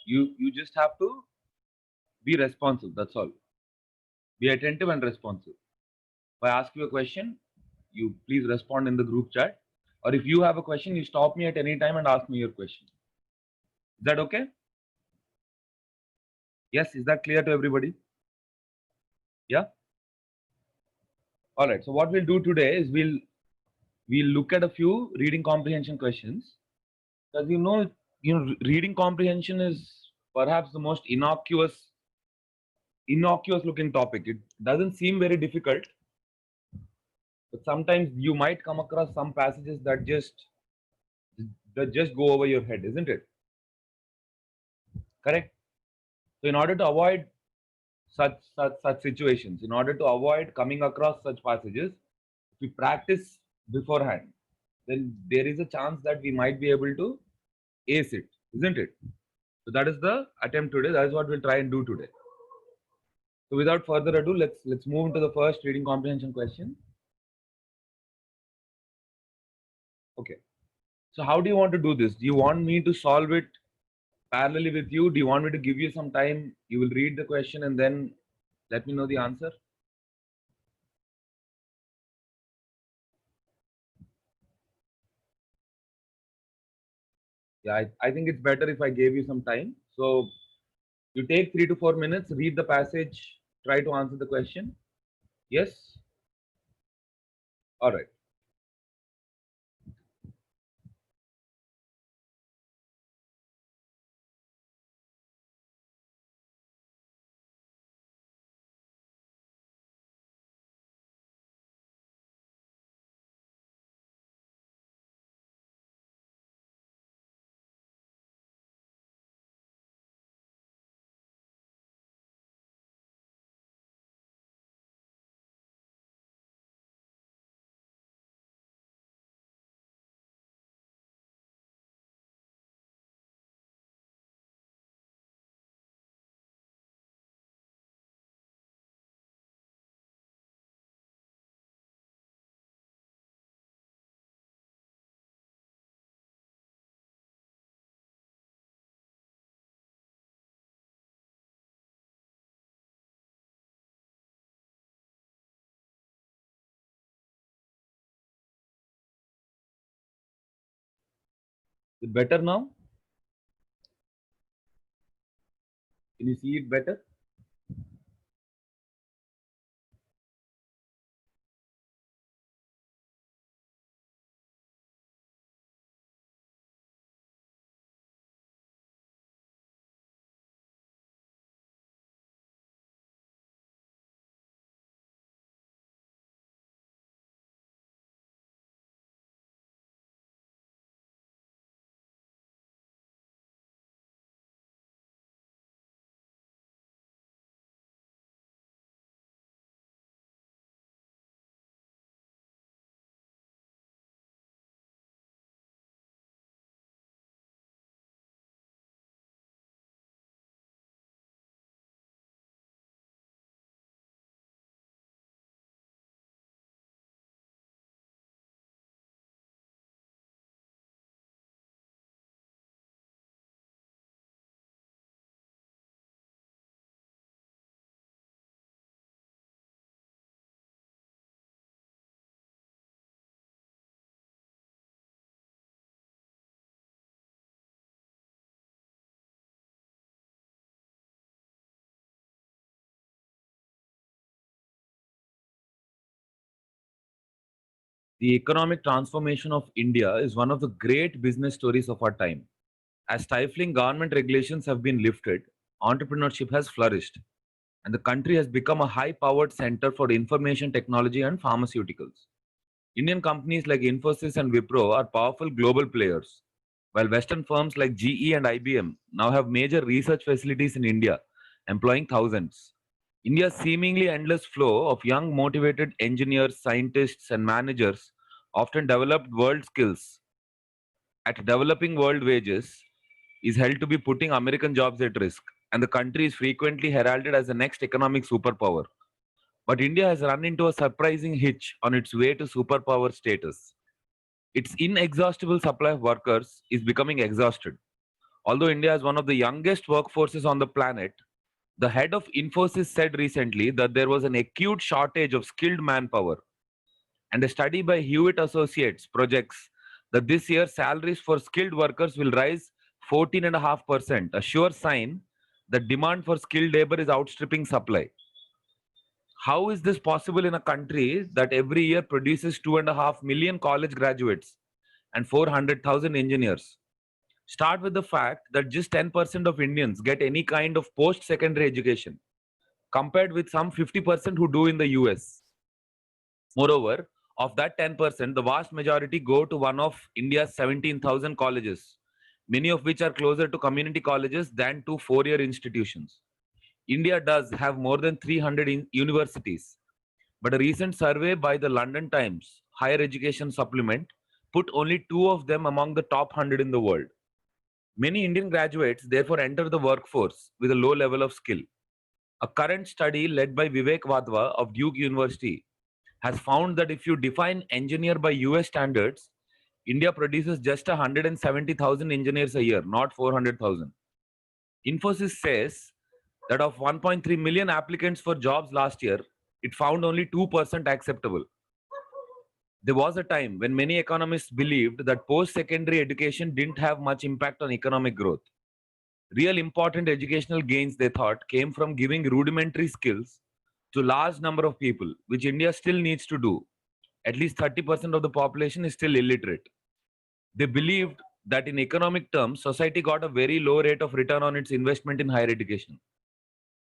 You just have to be responsive. That's all. Be attentive and responsive. If I ask you a question, you please respond in the group chat. Or if you have a question, you stop me at any time and ask me your question. Is that okay? Yes, is that clear to everybody? Yeah? All right. So what we'll do today is we'll look at a few reading comprehension questions. Because reading comprehension is perhaps the most innocuous looking topic. It doesn't seem very difficult, but sometimes you might come across some passages that just go over your head, isn't it? Correct. So in order to avoid such situations, in order to avoid coming across such passages, if we practice beforehand, then there is a chance that we might be able to ace it, isn't it? So that is the attempt today. That is what we'll try and do today. So without further ado, let's move into the first reading comprehension question. Okay. So how do you want to do this? Do you want me to solve it parallelly with you? Do you want me to give you some time? You will read the question and then let me know the answer. Yeah, I think it's better if I gave you some time. So you take 3 to 4 minutes, read the passage, try to answer the question. Yes? All right. Is it better now? Can you see it better? The economic transformation of India is one of the great business stories of our time. As stifling government regulations have been lifted, entrepreneurship has flourished, and the country has become a high powered center for information technology and pharmaceuticals. Indian companies like Infosys and Wipro are powerful global players, while Western firms like GE and IBM now have major research facilities in India, employing thousands. India's seemingly endless flow of young, motivated engineers, scientists, and managers often developed world skills at developing world wages is held to be putting American jobs at risk, and the country is frequently heralded as the next economic superpower. But India has run into a surprising hitch on its way to superpower status. Its inexhaustible supply of workers is becoming exhausted. Although India is one of the youngest workforces on the planet, the head of Infosys said recently that there was an acute shortage of skilled manpower. And a study by Hewitt Associates projects that this year salaries for skilled workers will rise 14.5%, a sure sign that demand for skilled labor is outstripping supply. How is this possible in a country that every year produces 2.5 million college graduates and 400,000 engineers? Start with the fact that just 10% of Indians get any kind of post secondary education, compared with some 50% who do in the US. Moreover, of that 10%, the vast majority go to one of India's 17,000 colleges, many of which are closer to community colleges than to four-year institutions. India does have more than 300 universities, but a recent survey by the London Times Higher Education Supplement put only two of them among the top 100 in the world. Many Indian graduates therefore enter the workforce with a low level of skill. A current study led by Vivek Wadhwa of Duke University has found that if you define engineer by US standards, India produces just 170,000 engineers a year, not 400,000. Infosys says that of 1.3 million applicants for jobs last year, it found only 2% acceptable. There was a time when many economists believed that post-secondary education didn't have much impact on economic growth. Real important educational gains, they thought, came from giving rudimentary skills to large number of people, which India still needs to do. At least 30% of the population is still illiterate. They believed that in economic terms, society got a very low rate of return on its investment in higher education.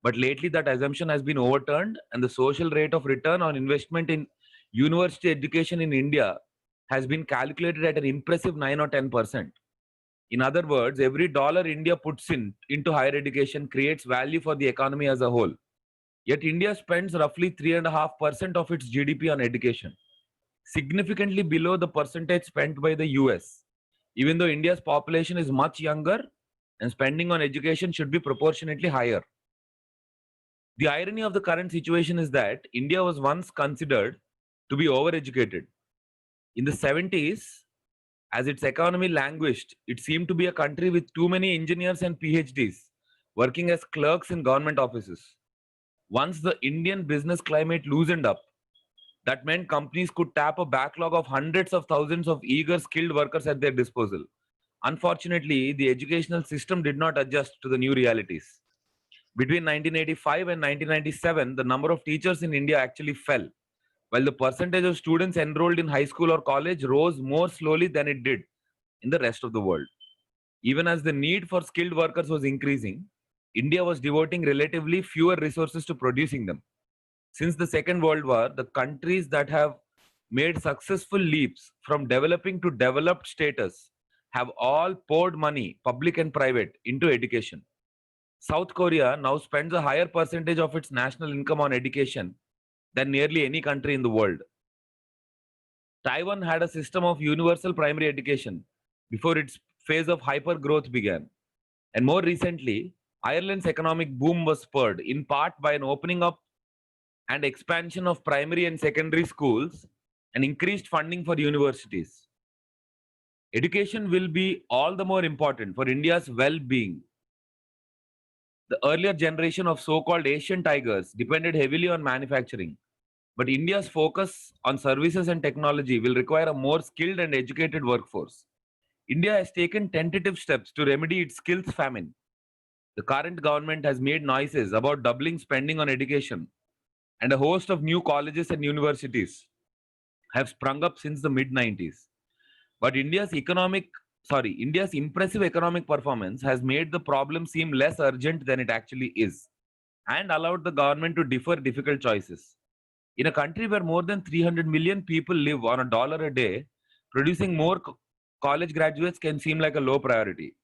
But lately, that assumption has been overturned, and the social rate of return on investment in university education in India has been calculated at an impressive 9 or 10%. In other words, every dollar India puts into higher education creates value for the economy as a whole. Yet India spends roughly 3.5% of its GDP on education, significantly below the percentage spent by the US, even though India's population is much younger and spending on education should be proportionately higher. The irony of the current situation is that India was once considered to be overeducated. In the 70s, as its economy languished, it seemed to be a country with too many engineers and PhDs working as clerks in government offices. Once the Indian business climate loosened up, that meant companies could tap a backlog of hundreds of thousands of eager, skilled workers at their disposal. Unfortunately, the educational system did not adjust to the new realities. Between 1985 and 1997, the number of teachers in India actually fell, while the percentage of students enrolled in high school or college rose more slowly than it did in the rest of the world. Even as the need for skilled workers was increasing, India was devoting relatively fewer resources to producing them. Since the Second World War, the countries that have made successful leaps from developing to developed status have all poured money, public and private, into education. South Korea now spends a higher percentage of its national income on education than nearly any country in the world. Taiwan had a system of universal primary education before its phase of hyper growth began. And more recently, Ireland's economic boom was spurred in part by an opening up and expansion of primary and secondary schools and increased funding for universities. Education will be all the more important for India's well being. The earlier generation of so called Asian tigers depended heavily on manufacturing, but India's focus on services and technology will require a more skilled and educated workforce. India has taken tentative steps to remedy its skills famine. The current government has made noises about doubling spending on education, and a host of new colleges and universities have sprung up since the mid 90s. But India's impressive economic performance has made the problem seem less urgent than it actually is and allowed the government to defer difficult choices. In a country where more than 300 million people live on $1 a day, producing more college graduates can seem like a low priority.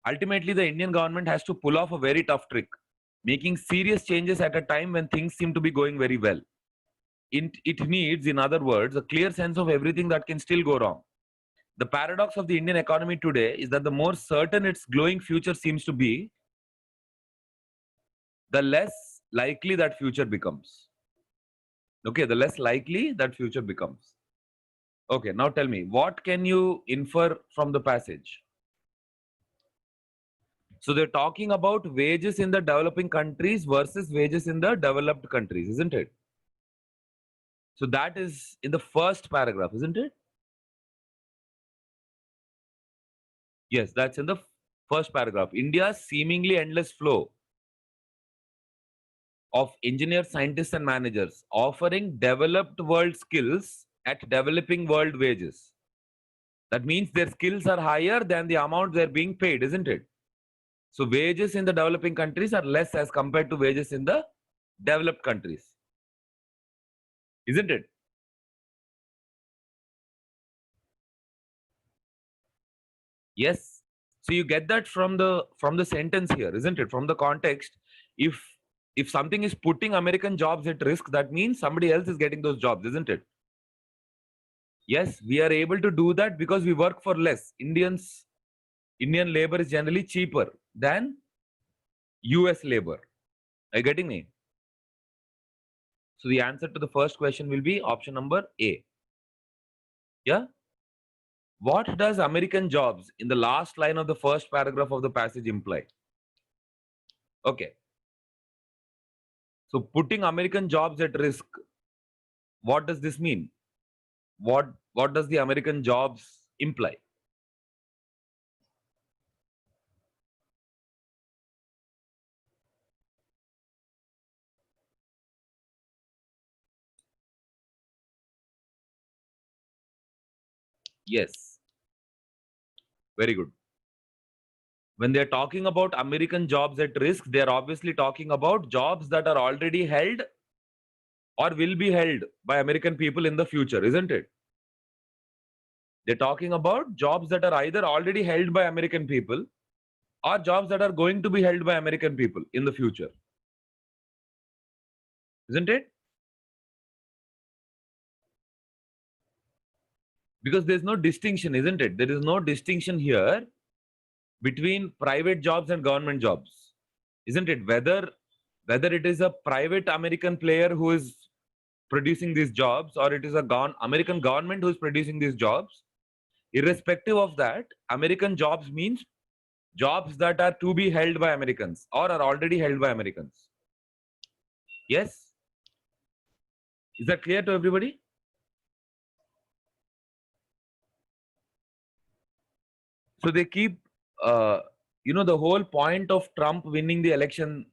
Ultimately, the Indian government has to pull off a very tough trick, making serious changes at a time when things seem to be going very well. It needs, in other words, a clear sense of everything that can still go wrong. The paradox of the Indian economy today is that the more certain its glowing future seems to be, the less likely that future becomes. Okay, the less likely that future becomes. Okay, now tell me, what can you infer from the passage? So they're talking about wages in the developing countries versus wages in the developed countries, isn't it? So that is in the first paragraph, isn't it? Yes, that's in the first paragraph. India's seemingly endless flow of engineers, scientists, and managers offering developed world skills at developing world wages. That means their skills are higher than the amount they're being paid, isn't it? So wages in the developing countries are less as compared to wages in the developed countries, isn't it? Yes. So you get that from the sentence here, isn't it? From the context, if if something is putting American jobs at risk, that means somebody else is getting those jobs, isn't it? Yes, we are able to do that because we work for less. Indian labor is generally cheaper than US labor. Are you getting me? So the answer to the first question will be option number A. Yeah? What does American jobs in the last line of the first paragraph of the passage imply? Okay. So putting American jobs at risk, what does this mean? What does the American jobs imply? Yes. Very good. When they're talking about American jobs at risk, they're obviously talking about jobs that are already held or will be held by American people in the future, isn't it? They're talking about jobs that are either already held by American people or jobs that are going to be held by American people in the future, isn't it? Because there's no distinction, isn't it? There is no distinction here between private jobs and government jobs, isn't it? Whether it is a private American player who is producing these jobs or it is a American government who is producing these jobs, irrespective of that, American jobs means jobs that are to be held by Americans or are already held by Americans. Yes? Is that clear to everybody? So they keep, the whole point of Trump winning the election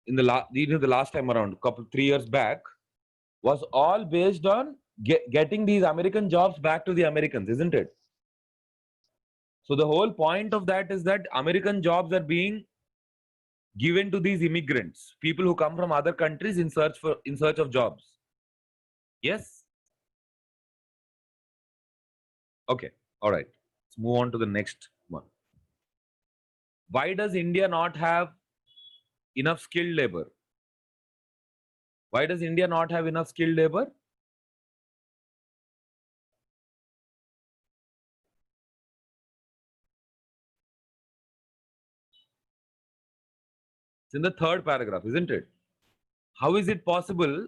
in the last time around, 3 years back, was all based on getting these American jobs back to the Americans, isn't it? So the whole point of that is that American jobs are being given to these immigrants, people who come from other countries in search of jobs. Yes? Okay. All right. Let's move on to the next one. Why does India not have enough skilled labor? Why does India not have enough skilled labor? It's in the third paragraph, isn't it? How is it possible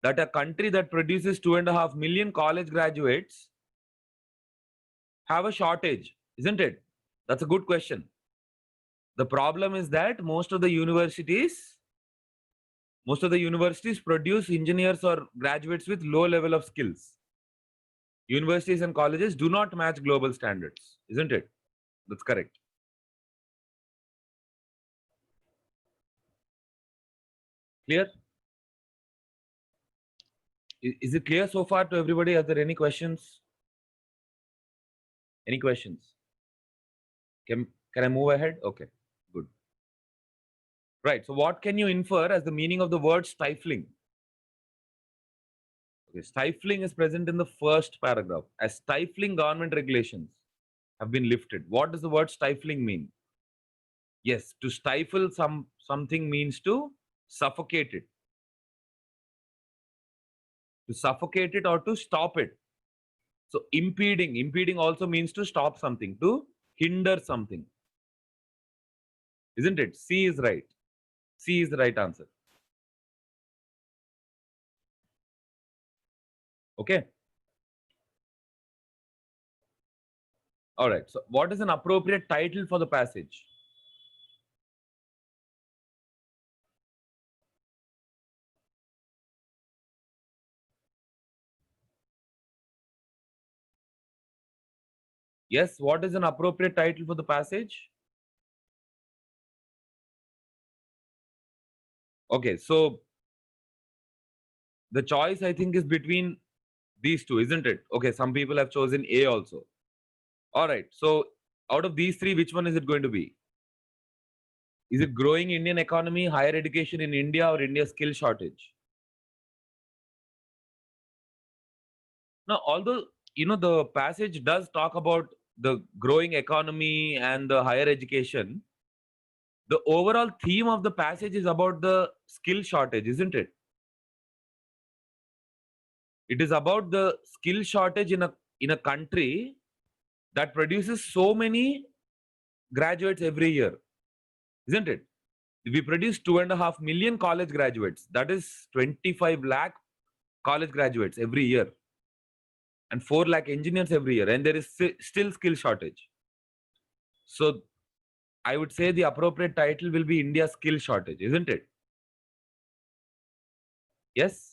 that a country that produces 2.5 million college graduates have a shortage? Isn't it? That's a good question. The problem is that most of the universities produce engineers or graduates with low level of skills. Universities and colleges do not match global standards, isn't it? That's correct. Clear? Is it clear so far to everybody? Are there any questions? Any questions? Can I move ahead? Okay, good. Right. So what can you infer as the meaning of the word stifling? Okay, stifling is present in the first paragraph. As stifling government regulations have been lifted. What does the word stifling mean? Yes, to stifle something means to suffocate it. To suffocate it or to stop it. So impeding also means to stop something, to hinder something. Isn't it? C is right. C is the right answer. Okay. All right. So what is an appropriate title for the passage? Yes, what is an appropriate title for the passage? Okay, so the choice I think is between these two, isn't it? Okay, some people have chosen A also. All right, so out of these three, which one is it going to be? Is it growing Indian economy, higher education in India, or India's skill shortage? Now, although the passage does talk about the growing economy and the higher education, the overall theme of the passage is about the skill shortage, isn't it? It is about the skill shortage in a country that produces so many graduates every year, isn't it? We produce 2.5 million college graduates. That is 25 lakh college graduates every year, and 4 lakh engineers every year, and there is still skill shortage. So I would say the appropriate title will be India skill shortage, isn't it? Yes.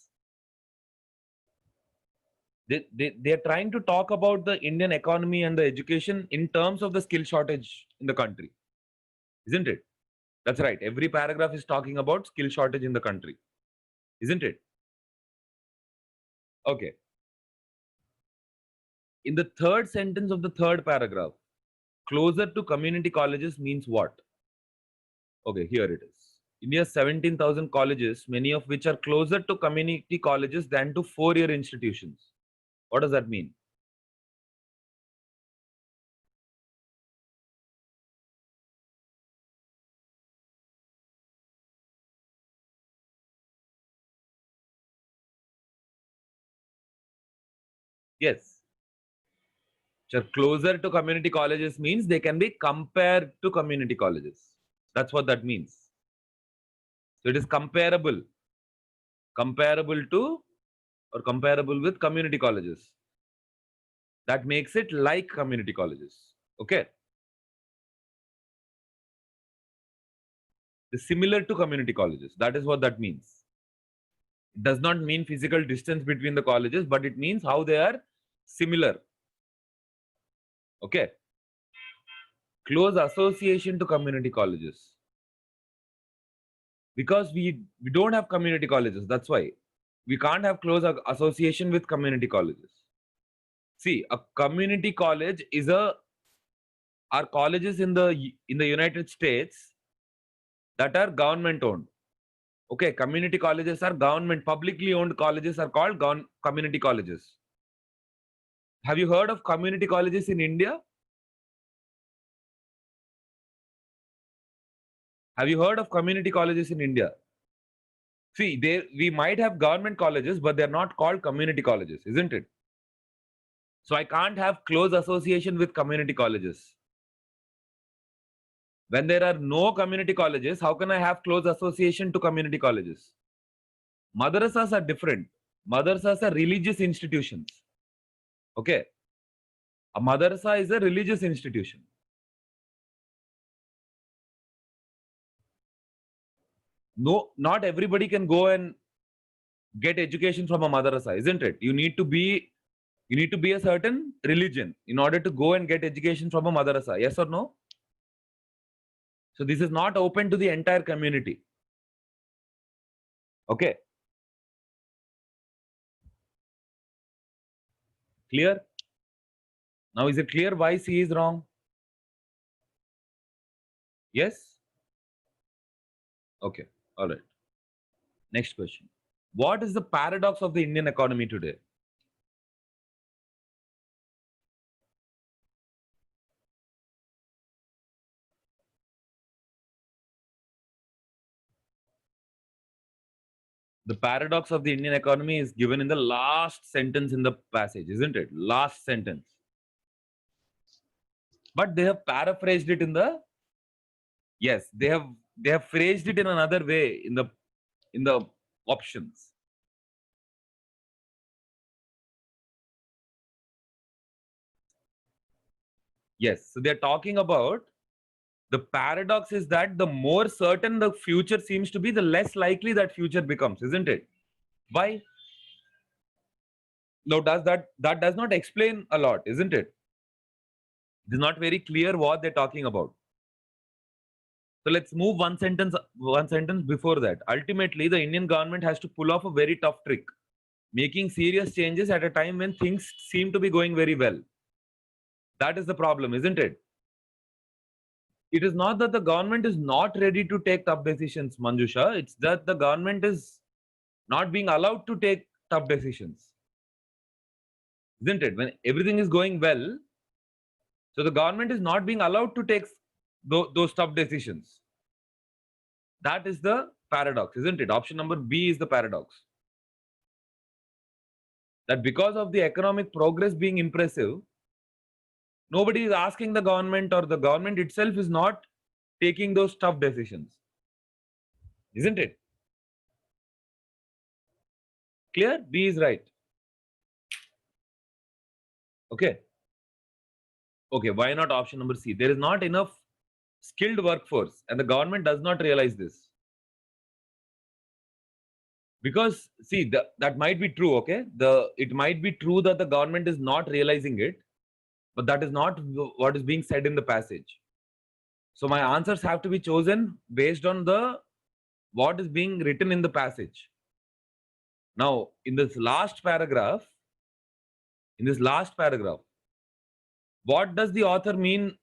They're trying to talk about the Indian economy and the education in terms of the skill shortage in the country, isn't it? That's right. Every paragraph is talking about skill shortage in the country, isn't it? Okay. In the third sentence of the third paragraph, closer to community colleges means what? Okay, here it is. India's 17,000 colleges, many of which are closer to community colleges than to four-year institutions. What does that mean? Yes. So closer to community colleges means they can be compared to community colleges. That's what that means. So it is comparable. Comparable to or comparable with community colleges. That makes it like community colleges. Okay. The similar to community colleges. That is what that means. It does not mean physical distance between the colleges, but it means how they are similar. Okay. Close association to community colleges. Because we don't have community colleges. That's why we can't have close association with community colleges. See, a community college is are colleges in the United States that are government owned. Okay, community colleges are government publicly owned colleges are called community colleges. Have you heard of community colleges in India? Have you heard of community colleges in India? See, we might have government colleges, but they're not called community colleges, isn't it? So I can't have close association with community colleges. When there are no community colleges, how can I have close association to community colleges? Madrasas are different. Madrasas are religious institutions. Okay. A madrasa is a religious institution. No, not everybody can go and get education from a madrasa, isn't it? You need to be a certain religion in order to go and get education from a madrasa. Yes or no? So this is not open to the entire community. Okay. Clear? Now is it clear why C is wrong? Yes? Okay. All right. Next question. What is the paradox of the Indian economy today? The paradox of the Indian economy is given in the last sentence in the passage, isn't it? Last sentence. But they have paraphrased it in the yes, they have phrased it in another way in the options. Yes, so they're talking about the paradox is that the more certain the future seems to be, the less likely that future becomes, isn't it? Why? No, does that does not explain a lot, isn't it? It is not very clear what they're talking about. So let's move one sentence before that. Ultimately, the Indian government has to pull off a very tough trick, making serious changes at a time when things seem to be going very well. That is the problem, isn't it? It is not that the government is not ready to take tough decisions, Manjusha. It's that the government is not being allowed to take tough decisions, isn't it? When everything is going well, so the government is not being allowed to take those tough decisions. That is the paradox, isn't it? Option number B is the paradox. That because of the economic progress being impressive, nobody is asking the government, or the government itself is not taking those tough decisions, isn't it? Clear? B is right. Okay. Okay, why not option number C? There is not enough skilled workforce, and the government does not realize this. Because see, that might be true. Okay, it might be true that the government is not realizing it, but that is not what is being said in the passage. So my answers have to be chosen based on what is being written in the passage. Now, in this last paragraph, what does the author mean?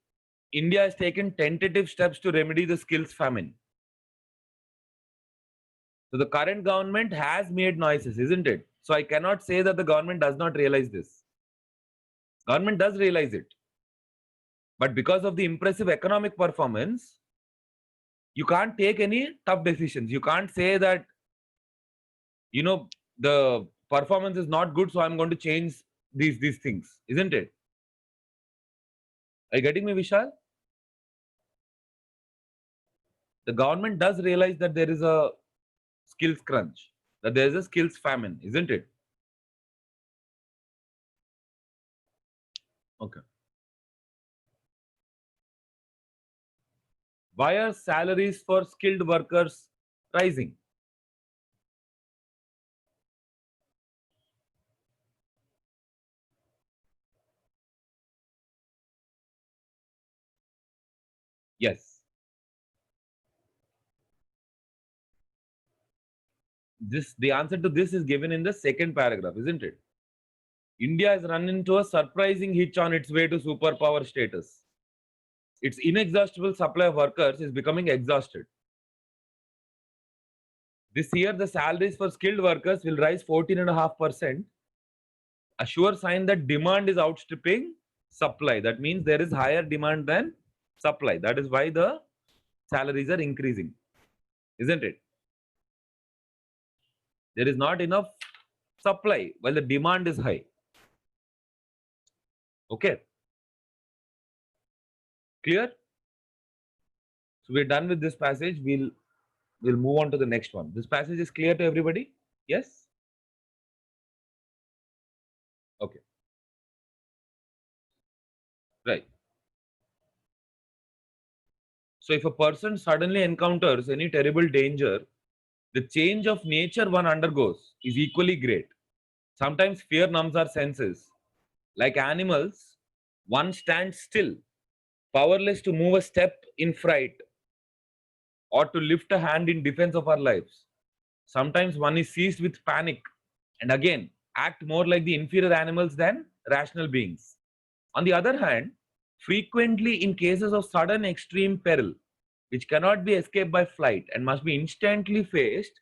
India has taken tentative steps to remedy the skills famine. So the current government has made noises, isn't it? So I cannot say that the government does not realize this. Government does realize it. But because of the impressive economic performance, you can't take any tough decisions. You can't say that, the performance is not good, so I'm going to change these things, isn't it? Are you getting me, Vishal? The government does realize that there is a skills crunch, that there is a skills famine, isn't it? Okay. Why are salaries for skilled workers rising? Yes. The answer to this is given in the second paragraph, isn't it? India has run into a surprising hitch on its way to superpower status. Its inexhaustible supply of workers is becoming exhausted. This year, the salaries for skilled workers will rise 14.5%, a sure sign that demand is outstripping supply. That means there is higher demand than supply. That is why the salaries are increasing, isn't it? There is not enough supply while the demand is high. Okay. Clear? So we're done with this passage. We'll move on to the next one. This passage is clear to everybody? Yes? Okay. Right. So if a person suddenly encounters any terrible danger, the change of nature one undergoes is equally great. Sometimes fear numbs our senses. Like animals, one stands still, powerless to move a step in fright or to lift a hand in defense of our lives. Sometimes one is seized with panic and again act more like the inferior animals than rational beings. On the other hand, frequently in cases of sudden extreme peril, which cannot be escaped by flight and must be instantly faced,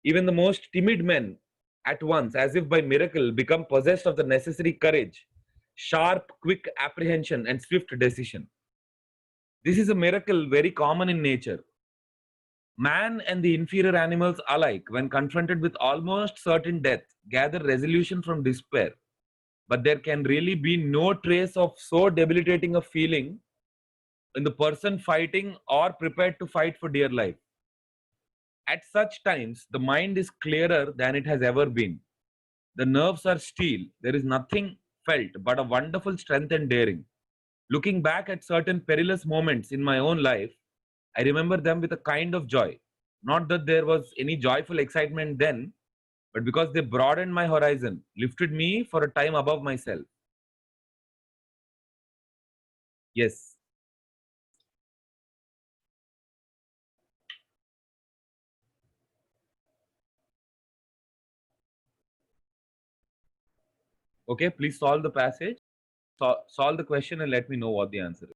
even the most timid men at once, as if by miracle, become possessed of the necessary courage, sharp, quick apprehension, and swift decision. This is a miracle very common in nature. Man and the inferior animals alike, when confronted with almost certain death, gather resolution from despair. But there can really be no trace of so debilitating a feeling in the person fighting or prepared to fight for dear life. At such times, the mind is clearer than it has ever been. The nerves are steel. There is nothing felt but a wonderful strength and daring. Looking back at certain perilous moments in my own life, I remember them with a kind of joy. Not that there was any joyful excitement then, but because they broadened my horizon, lifted me for a time above myself. Yes. Okay, please solve the passage. Solve the question and let me know what the answer is.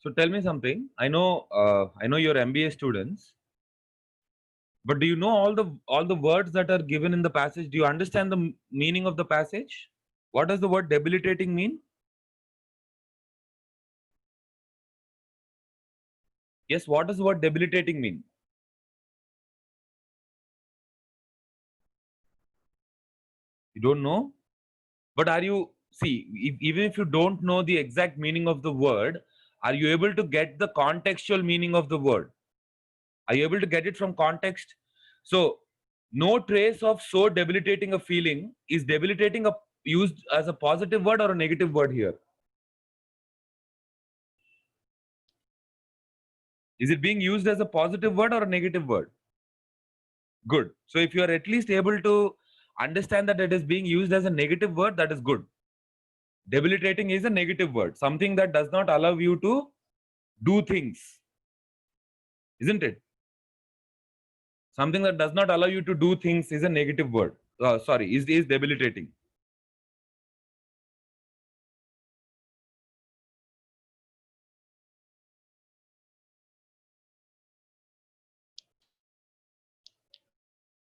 So tell me something. I know you're MBA students, but do you know all the words that are given in the passage? Do you understand the meaning of the passage? What does the word debilitating mean? Yes, what does the word debilitating mean? You don't know? But are you, see, even if you don't know the exact meaning of the word, are you able to get the contextual meaning of the word? Are you able to get it from context? So, no trace of so debilitating a feeling. Is debilitating used as a positive word or a negative word here? Is it being used as a positive word or a negative word? Good. So if you are at least able to understand that it is being used as a negative word, that is good. Debilitating is a negative word, something that does not allow you to do things, isn't it? Something that does not allow you to do things is a negative word. Sorry, is debilitating.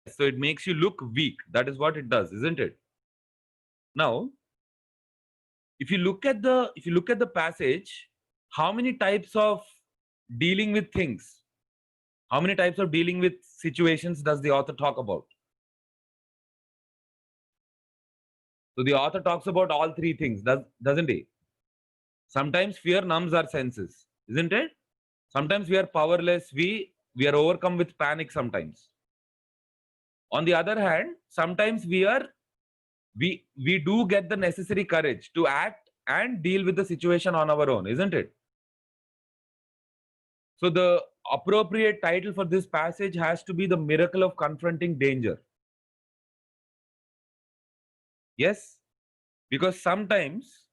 So it makes you look weak. That is what it does, isn't it? Now, if you look at the passage, how many types of dealing with things, how many types of dealing with situations does the author talk about? So the author talks about all three things, doesn't he? Sometimes fear numbs our senses, isn't it? Sometimes we are powerless. We are overcome with panic sometimes. On the other hand, sometimes we do get the necessary courage to act and deal with the situation on our own, isn't it? So the appropriate title for this passage has to be the miracle of confronting danger. Yes, because sometimes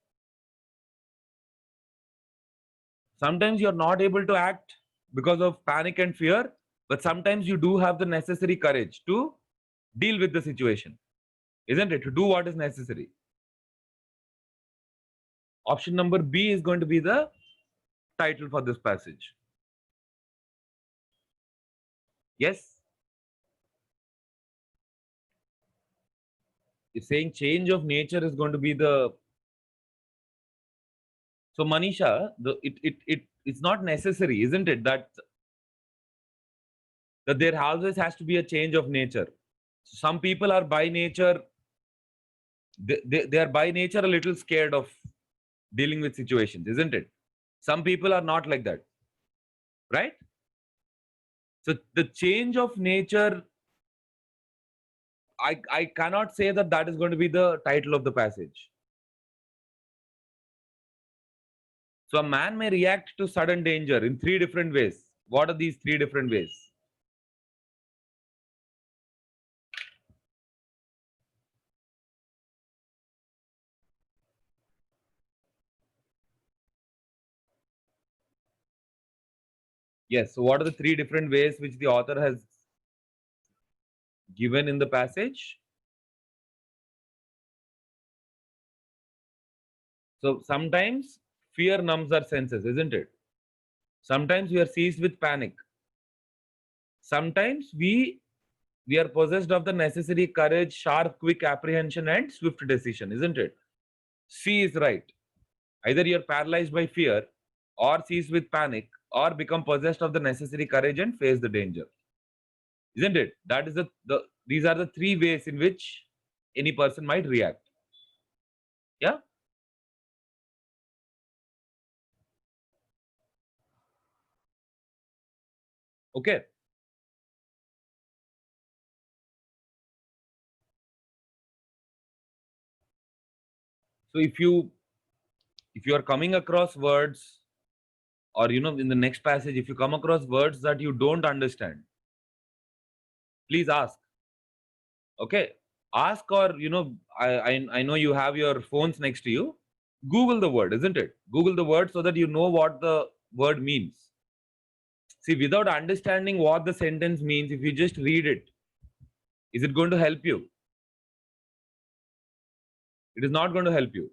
you're not able to act because of panic and fear, but sometimes you do have the necessary courage to deal with the situation, isn't it? To do what is necessary. Option number B is going to be the title for this passage. Yes, you're saying change of nature is going to be the. So Manisha, it's not necessary, isn't it, that there always has to be a change of nature. Some people are by nature, they are by nature a little scared of dealing with situations, isn't it? Some people are not like that, right? So the change of nature, I cannot say that that is going to be the title of the passage. So a man may react to sudden danger in three different ways. What are these three different ways? Yes. So, what are the three different ways which the author has given in the passage? So, sometimes fear numbs our senses, isn't it? Sometimes we are seized with panic. Sometimes we are possessed of the necessary courage, sharp, quick apprehension, and swift decision, isn't it? C is right. Either you're paralyzed by fear, or seized with panic, or become possessed of the necessary courage and face the danger. Isn't it? That is the these are the three ways in which any person might react. Yeah. Okay. So if you are coming across words, or in the next passage, if you come across words that you don't understand, please ask. Okay. Ask, or I know you have your phones next to you. Google the word, isn't it? Google the word so that you know what the word means. See, without understanding what the sentence means, if you just read it, is it going to help you? It is not going to help you.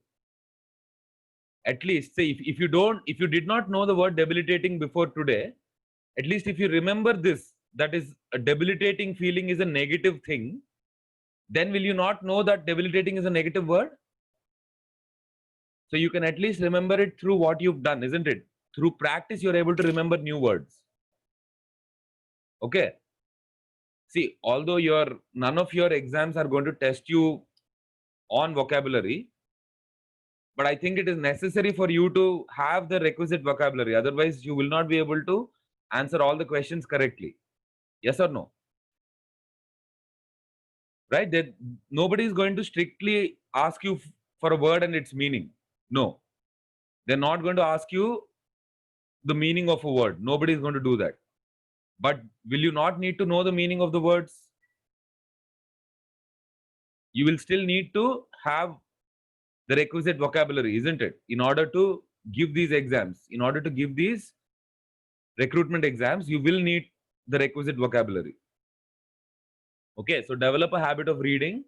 At least, say, if you did not know the word debilitating before today, at least if you remember this, that is a debilitating feeling is a negative thing, then will you not know that debilitating is a negative word? So you can at least remember it through what you've done, isn't it? Through practice, you're able to remember new words. Okay. See, although none of your exams are going to test you on vocabulary, but I think it is necessary for you to have the requisite vocabulary. Otherwise, you will not be able to answer all the questions correctly. Yes or no? Right? That nobody is going to strictly ask you for a word and its meaning. No, they're not going to ask you the meaning of a word. Nobody is going to do that. But will you not need to know the meaning of the words? You will still need to have the requisite vocabulary, isn't it? In order to give these exams, in order to give these recruitment exams, you will need the requisite vocabulary. Okay, so develop a habit of reading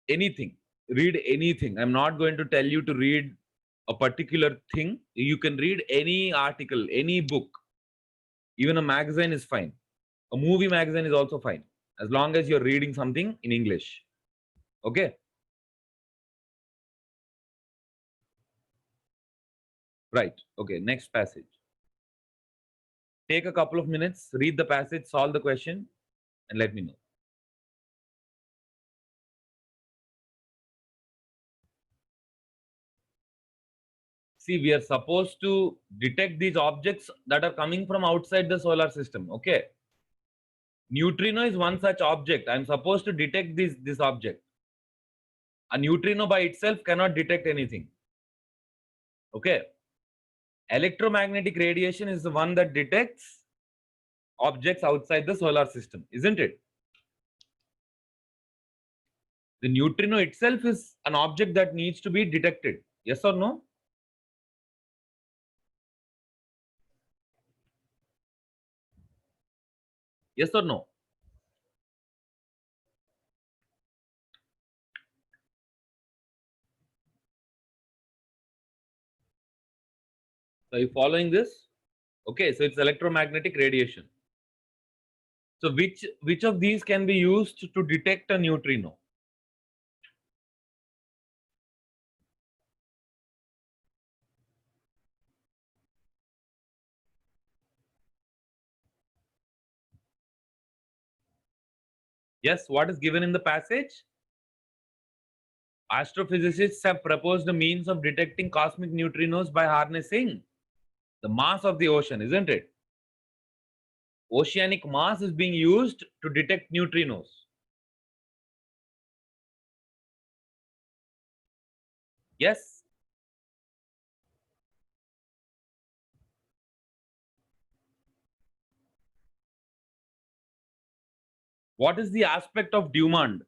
anything. Read anything. I'm not going to tell you to read a particular thing. You can read any article, any book. Even a magazine is fine. A movie magazine is also fine, as long as you're reading something in English. Okay, right. Okay, next passage. Take a couple of minutes, read the passage, solve the question, and let me know. See, we are supposed to detect these objects that are coming from outside the solar system. Okay. Neutrino is one such object. I'm supposed to detect this object. A neutrino by itself cannot detect anything. Okay. Electromagnetic radiation is the one that detects objects outside the solar system, isn't it? The neutrino itself is an object that needs to be detected. Yes or no? Yes or no? So, are you following this? Okay, so it's electromagnetic radiation. So, which of these can be used to detect a neutrino? Yes, what is given in the passage? Astrophysicists have proposed a means of detecting cosmic neutrinos by harnessing the mass of the ocean, isn't it? Oceanic mass is being used to detect neutrinos. Yes. What is the aspect of Dumond?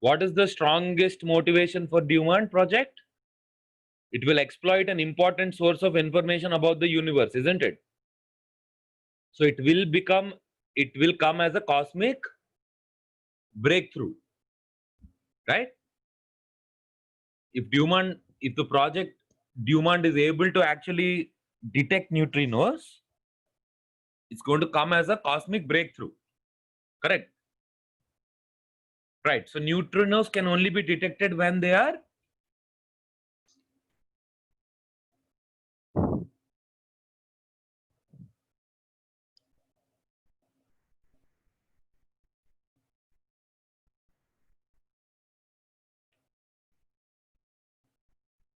What is the strongest motivation for Dumont project? It will exploit an important source of information about the universe, isn't it? So it will come as a cosmic breakthrough, right? If the project Dumont is able to actually detect neutrinos, it's going to come as a cosmic breakthrough, correct? Right. So neutrinos can only be detected when they are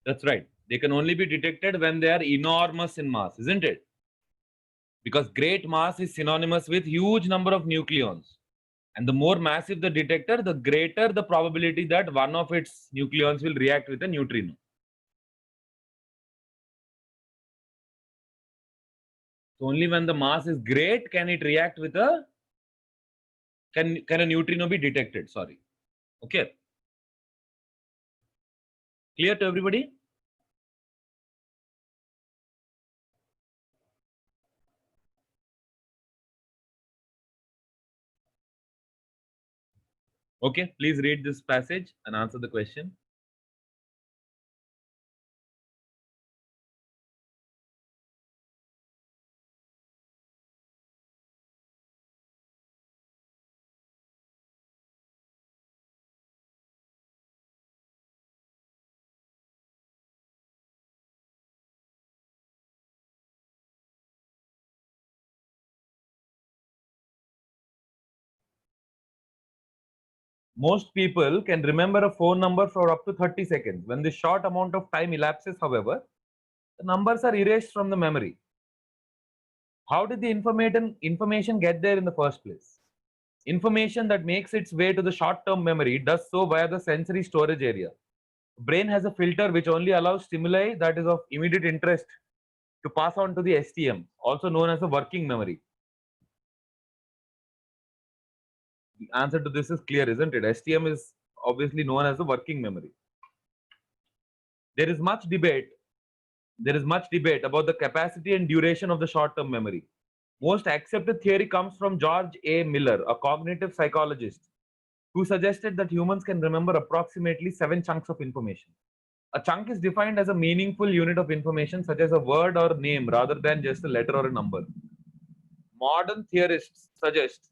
that's right. They can only be detected when they are enormous in mass, isn't it? Because great mass is synonymous with huge number of nucleons. And the more massive the detector, the greater the probability that one of its nucleons will react with a neutrino. So only when the mass is great can it react with a can a neutrino be detected. Sorry. Okay. Clear to everybody? Okay. Please read this passage and answer the question. Most people can remember a phone number for up to 30 seconds. When this short amount of time elapses, however, the numbers are erased from the memory. How did the information get there in the first place? Information that makes its way to the short-term memory does so via the sensory storage area. The brain has a filter which only allows stimuli that is of immediate interest to pass on to the STM, also known as the working memory. The answer to this is clear, isn't it? STM is obviously known as the working memory. There is much debate. There is much debate about the capacity and duration of the short-term memory. Most accepted theory comes from George A. Miller, a cognitive psychologist, who suggested that humans can remember approximately 7 chunks of information. A chunk is defined as a meaningful unit of information, such as a word or name, rather than just a letter or a number. Modern theorists suggest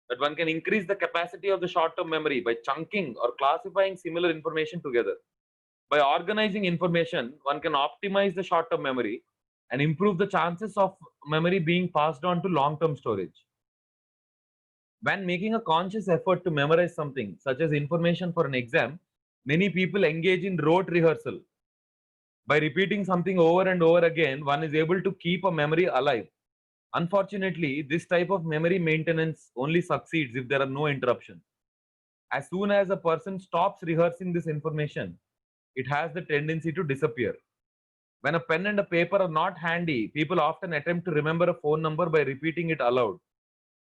that one can increase the capacity of the short-term memory by chunking or classifying similar information together. By organizing information, one can optimize the short-term memory and improve the chances of memory being passed on to long-term storage. When making a conscious effort to memorize something, such as information for an exam, many people engage in rote rehearsal. By repeating something over and over again, one is able to keep a memory alive. Unfortunately, this type of memory maintenance only succeeds if there are no interruptions. As soon as a person stops rehearsing this information, it has the tendency to disappear. When a pen and a paper are not handy, people often attempt to remember a phone number by repeating it aloud.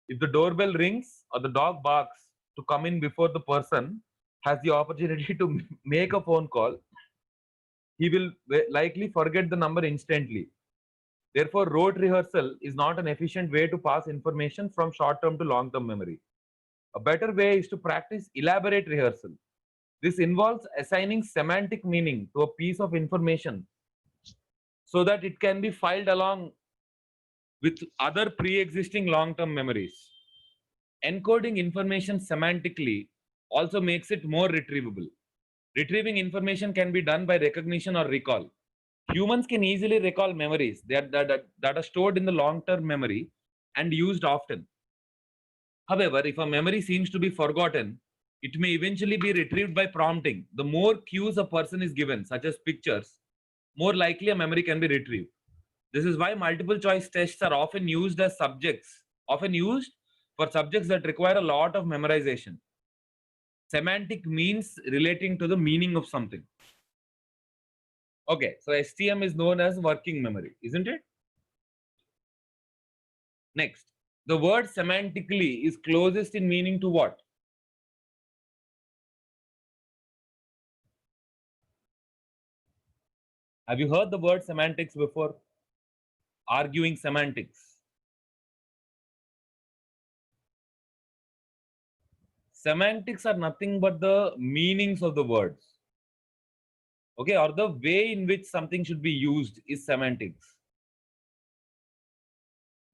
If the doorbell rings or the dog barks to come in before the person has the opportunity to make a phone call, he will likely forget the number instantly. Therefore, rote rehearsal is not an efficient way to pass information from short term to long term memory. A better way is to practice elaborate rehearsal. This involves assigning semantic meaning to a piece of information so that it can be filed along with other pre existing long term memories. Encoding information semantically also makes it more retrievable. Retrieving information can be done by recognition or recall. Humans can easily recall memories that are stored in the long term memory and used often. However, if a memory seems to be forgotten, it may eventually be retrieved by prompting. The more cues a person is given, such as pictures, more likely a memory can be retrieved. This is why multiple choice tests are often used for subjects that require a lot of memorization. Semantic means relating to the meaning of something. Okay, so STM is known as working memory, isn't it? Next, the word semantically is closest in meaning to what? Have you heard the word semantics before? Arguing semantics. Semantics are nothing but the meanings of the words. Okay, or the way in which something should be used is semantics.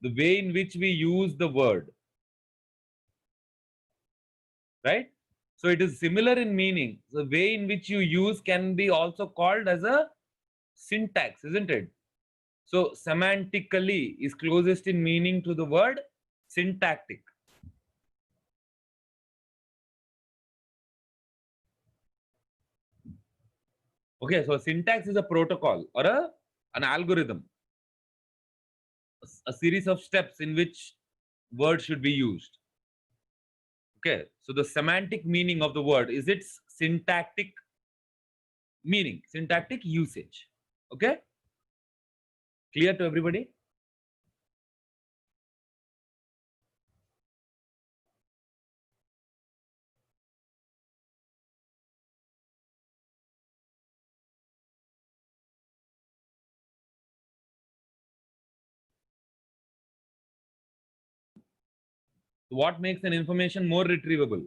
The way in which we use the word, right? So it is similar in meaning. The way in which you use can be also called as a syntax, isn't it? So semantically is closest in meaning to the word syntactic. Okay, so syntax is a protocol or an algorithm, a series of steps in which words should be used. Okay, so the semantic meaning of the word is its syntactic meaning, syntactic usage. Okay, clear to everybody? What makes an information more retrievable?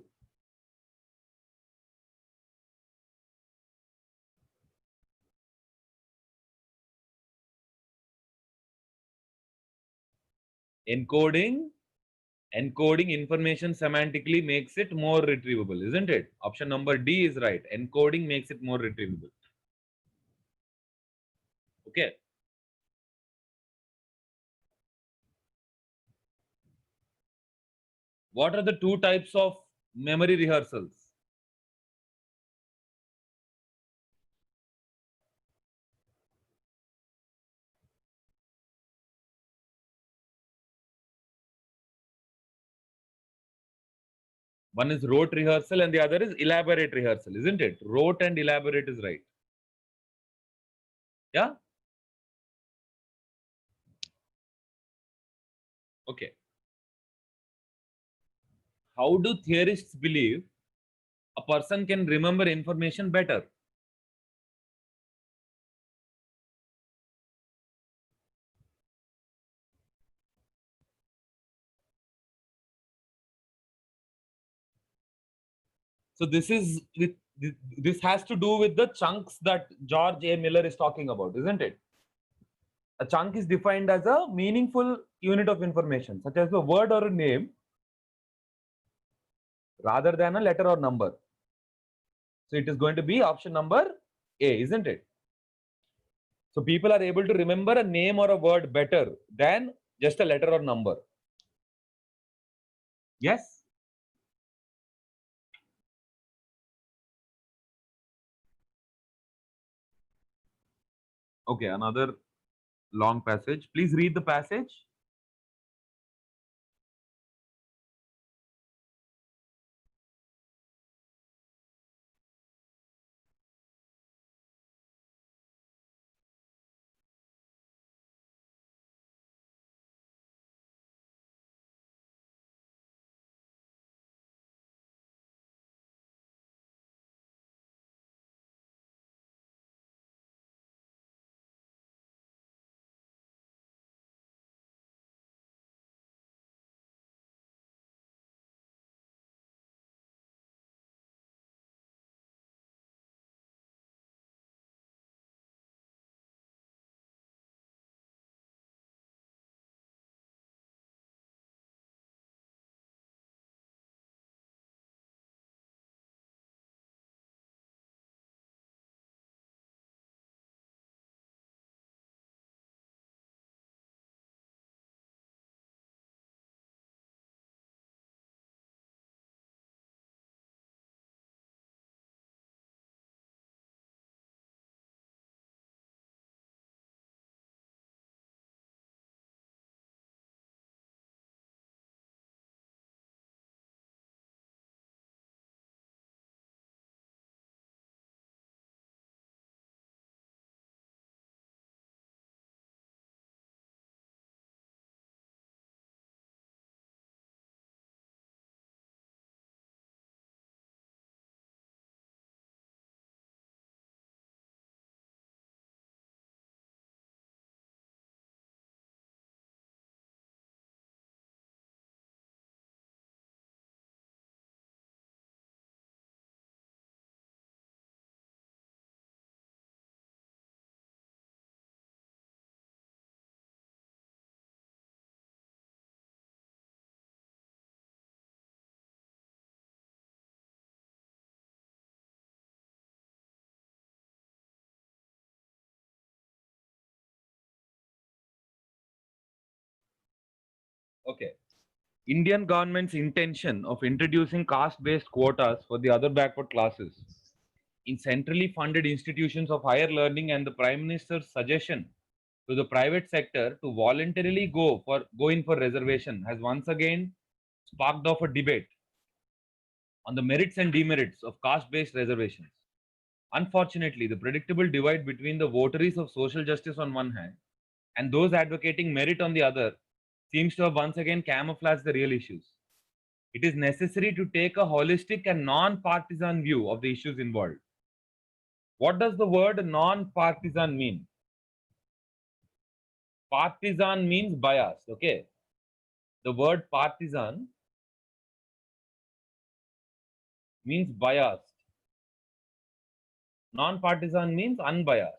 Encoding. Encoding information semantically makes it more retrievable, isn't it? Option number D is right. Encoding makes it more retrievable. Okay. What are the two types of memory rehearsals? One is rote rehearsal and the other is elaborate rehearsal, isn't it? Rote and elaborate is right. Yeah? Okay. How do theorists believe a person can remember information better? So this has to do with the chunks that George A. Miller is talking about, isn't it? A chunk is defined as a meaningful unit of information, such as a word or a name, rather than a letter or number. So it is going to be option number A, isn't it? So people are able to remember a name or a word better than just a letter or number. Yes? Okay, another long passage. Please read the passage. Okay. Indian government's intention of introducing caste-based quotas for the other backward classes in centrally funded institutions of higher learning and the Prime Minister's suggestion to the private sector to voluntarily go in for reservation has once again sparked off a debate on the merits and demerits of caste-based reservations. Unfortunately, the predictable divide between the votaries of social justice on one hand and those advocating merit on the other seems to have once again camouflaged the real issues. It is necessary to take a holistic and non-partisan view of the issues involved. What does the word non-partisan mean? Partisan means biased, okay? The word partisan means biased. Non-partisan means unbiased.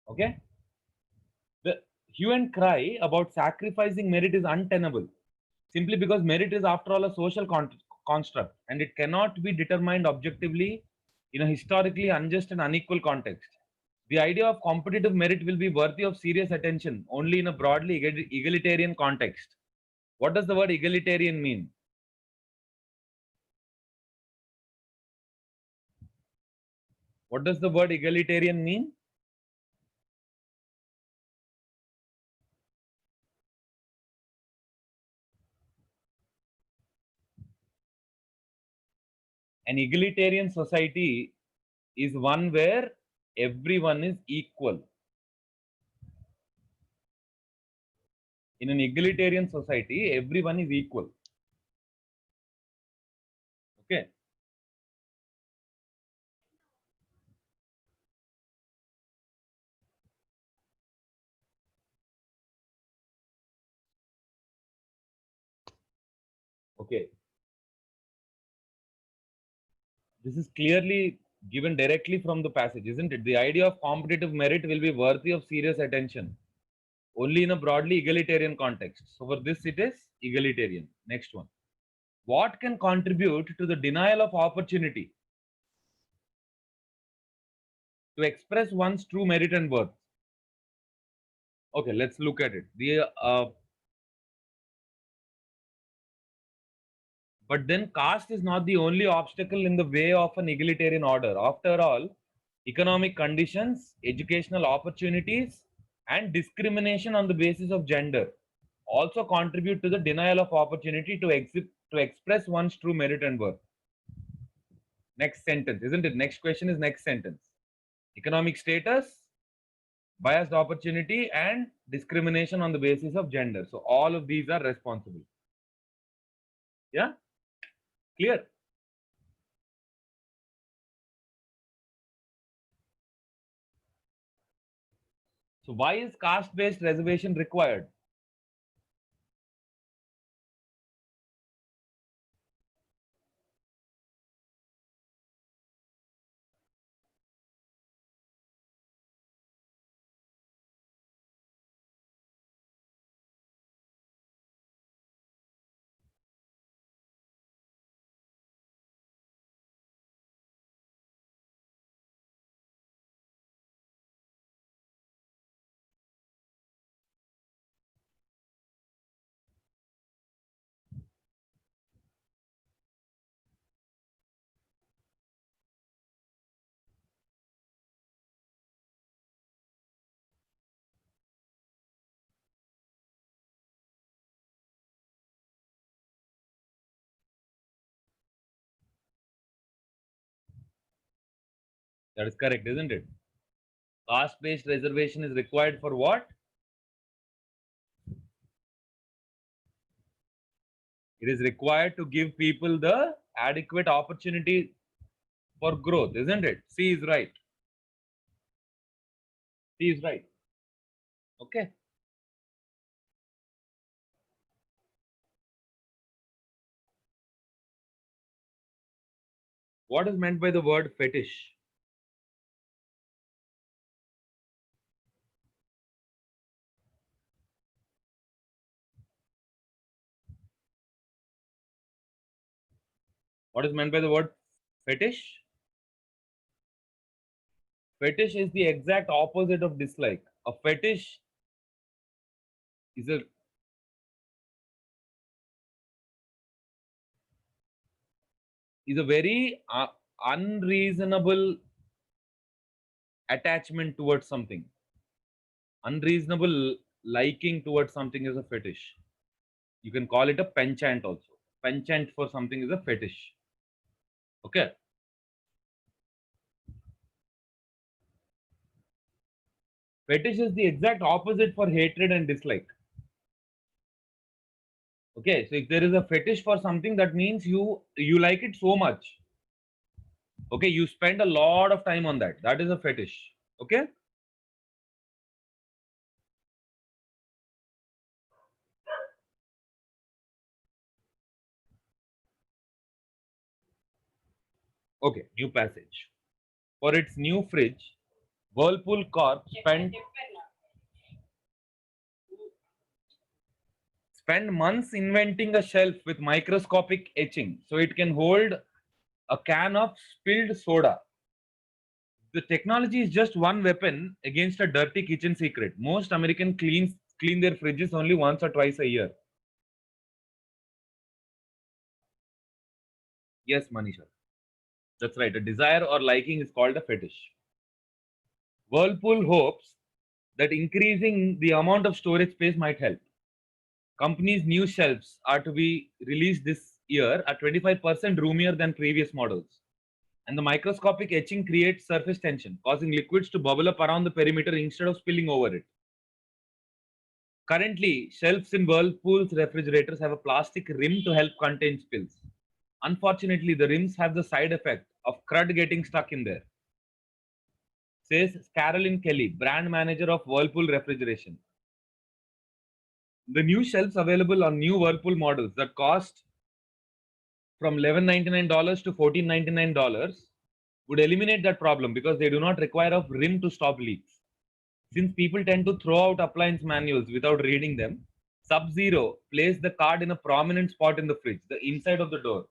Okay? The hue and cry about sacrificing merit is untenable simply because merit is, after all, a social construct and it cannot be determined objectively in a historically unjust and unequal context. The idea of competitive merit will be worthy of serious attention only in a broadly egalitarian context. What does the word egalitarian mean? What does the word egalitarian mean? An egalitarian society is one where everyone is equal. In an egalitarian society, everyone is equal. Okay. Okay. This is clearly given directly from the passage, isn't it? The idea of competitive merit will be worthy of serious attention only in a broadly egalitarian context. So for this, it is egalitarian. Next one. What can contribute to the denial of opportunity to express one's true merit and worth? Okay, let's look at it. But then caste is not the only obstacle in the way of an egalitarian order. After all, economic conditions, educational opportunities, and discrimination on the basis of gender also contribute to the denial of opportunity to express one's true merit and worth. Next sentence, isn't it? Next question is next sentence. Economic status, biased opportunity, and discrimination on the basis of gender. So all of these are responsible. Yeah? Clear? So why is caste-based reservation required? That is correct, isn't it? Caste-based reservation is required for what? It is required to give people the adequate opportunity for growth, isn't it? C is right. C is right. Okay. What is meant by the word fetish? What is meant by the word fetish? Fetish is the exact opposite of dislike. A fetish is a very unreasonable attachment towards something. Unreasonable liking towards something is a fetish. You can call it a penchant also. Penchant for something is a fetish. Okay. Fetish is the exact opposite for hatred and dislike. Okay, so if there is a fetish for something, that means you like it so much. Okay, you spend a lot of time on that. That is a fetish. Okay. Okay, new passage. For its new fridge, Whirlpool Corp spent months inventing a shelf with microscopic etching so it can hold a can of spilled soda. The technology is just one weapon against a dirty kitchen secret. Most Americans clean their fridges only once or twice a year. Yes, Manisha. That's right. A desire or liking is called a fetish. Whirlpool hopes that increasing the amount of storage space might help. Company's new shelves are to be released this year at 25% roomier than previous models. And the microscopic etching creates surface tension, causing liquids to bubble up around the perimeter instead of spilling over it. Currently, shelves in Whirlpool's refrigerators have a plastic rim to help contain spills. Unfortunately, the rims have the side effect of crud getting stuck in there, says Carolyn Kelly, brand manager of Whirlpool Refrigeration. The new shelves available on new Whirlpool models that cost from $11.99 to $14.99 would eliminate that problem because they do not require a rim to stop leaks. Since people tend to throw out appliance manuals without reading them, Sub-Zero placed the card in a prominent spot in the fridge, the inside of the door.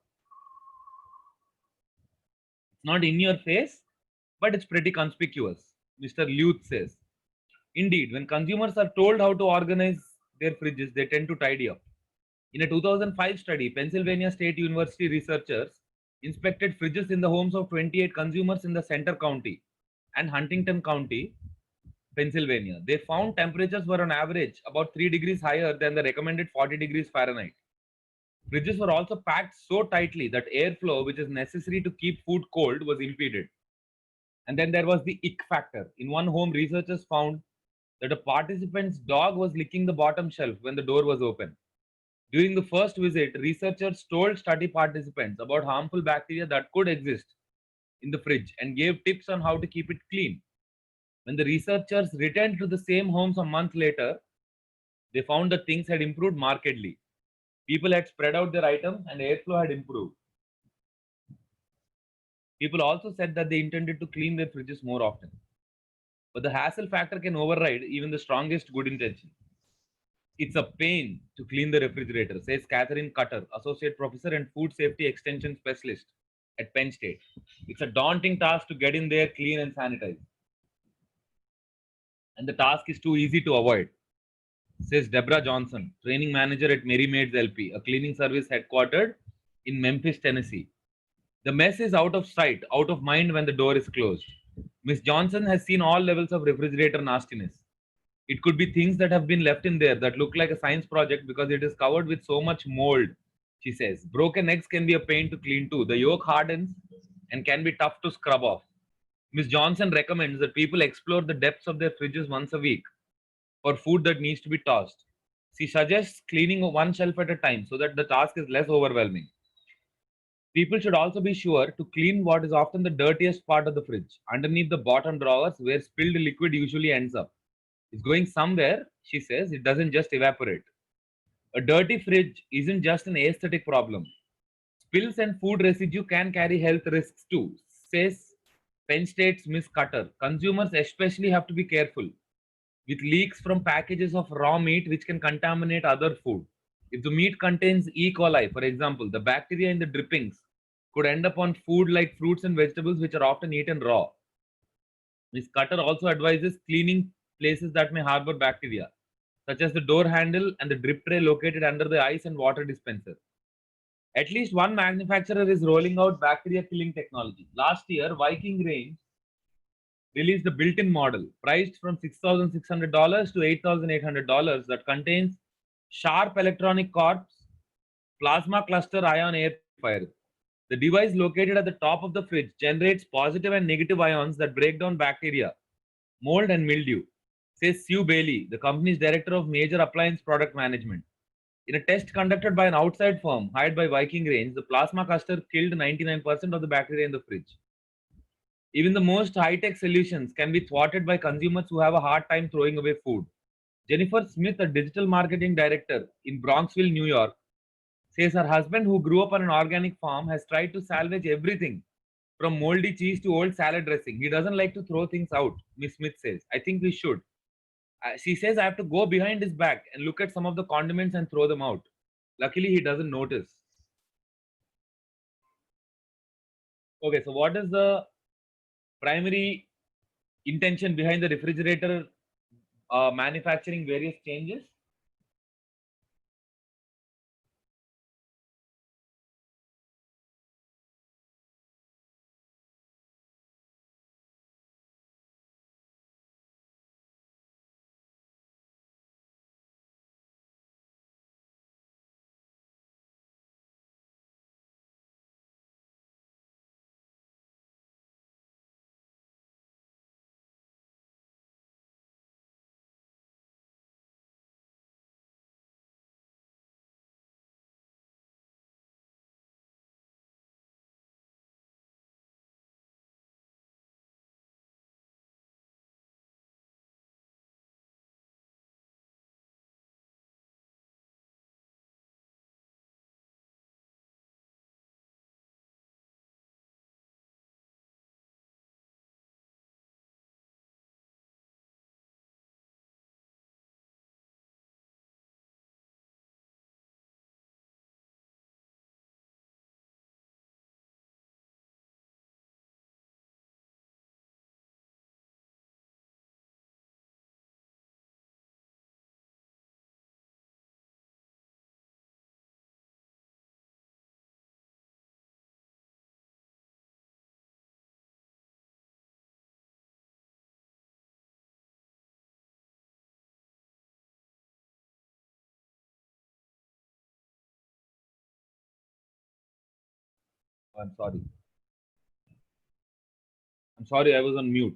It's not in your face, but it's pretty conspicuous, Mr. Luth says. Indeed, when consumers are told how to organize their fridges, they tend to tidy up. In a 2005 study, Pennsylvania State University researchers inspected fridges in the homes of 28 consumers in the Center County and Huntington County, Pennsylvania. They found temperatures were on average about 3 degrees higher than the recommended 40 degrees Fahrenheit. Fridges were also packed so tightly that airflow, which is necessary to keep food cold, was impeded. And then there was the ick factor. In one home, researchers found that a participant's dog was licking the bottom shelf when the door was open. During the first visit, researchers told study participants about harmful bacteria that could exist in the fridge and gave tips on how to keep it clean. When the researchers returned to the same homes a month later, they found that things had improved markedly. People had spread out their items and airflow had improved. People also said that they intended to clean their fridges more often. But the hassle factor can override even the strongest good intention. It's a pain to clean the refrigerator, says Catherine Cutter, Associate Professor and Food Safety Extension Specialist at Penn State. It's a daunting task to get in there, clean, and sanitize. And the task is too easy to avoid, says Deborah Johnson, Training Manager at Merry Maids LP, a cleaning service headquartered in Memphis, Tennessee. The mess is out of sight, out of mind when the door is closed. Miss Johnson has seen all levels of refrigerator nastiness. It could be things that have been left in there that look like a science project because it is covered with so much mold, she says. Broken eggs can be a pain to clean too. The yolk hardens and can be tough to scrub off. Miss Johnson recommends that people explore the depths of their fridges once a week for food that needs to be tossed. She suggests cleaning one shelf at a time so that the task is less overwhelming. People should also be sure to clean what is often the dirtiest part of the fridge, underneath the bottom drawers where spilled liquid usually ends up. It's going somewhere, she says, it doesn't just evaporate. A dirty fridge isn't just an aesthetic problem. Spills and food residue can carry health risks too, says Penn State's Miss Cutter. Consumers especially have to be careful with leaks from packages of raw meat which can contaminate other food. If the meat contains E. coli, for example, the bacteria in the drippings could end up on food like fruits and vegetables which are often eaten raw. Ms. Cutter also advises cleaning places that may harbor bacteria, such as the door handle and the drip tray located under the ice and water dispenser. At least one manufacturer is rolling out bacteria killing technology. Last year, Viking Range released a built-in model priced from $6,600 to $8,800 that contains Sharp Electronic Corp's plasma cluster ion air purifier. The device located at the top of the fridge generates positive and negative ions that break down bacteria, mold, and mildew, says Sue Bailey, the company's director of major appliance product management. In a test conducted by an outside firm hired by Viking Range, the plasma cluster killed 99% of the bacteria in the fridge. Even the most high-tech solutions can be thwarted by consumers who have a hard time throwing away food. Jennifer Smith, a digital marketing director in Bronxville, New York, says her husband, who grew up on an organic farm, has tried to salvage everything from moldy cheese to old salad dressing. He doesn't like to throw things out, Miss Smith says. I think we should. She says I have to go behind his back and look at some of the condiments and throw them out. Luckily, he doesn't notice. Okay, so what is the primary intention behind the refrigerator manufacturing various changes? I'm sorry. I'm sorry, I was on mute.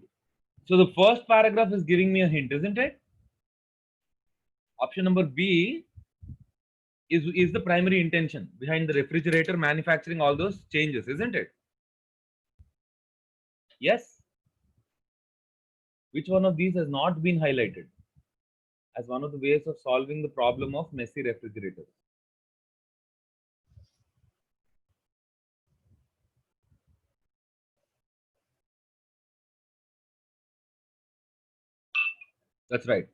So the first paragraph is giving me a hint, isn't it? Option number B is the primary intention behind the refrigerator manufacturing all those changes, isn't it? Yes. Which one of these has not been highlighted as one of the ways of solving the problem of messy refrigerators? That's right.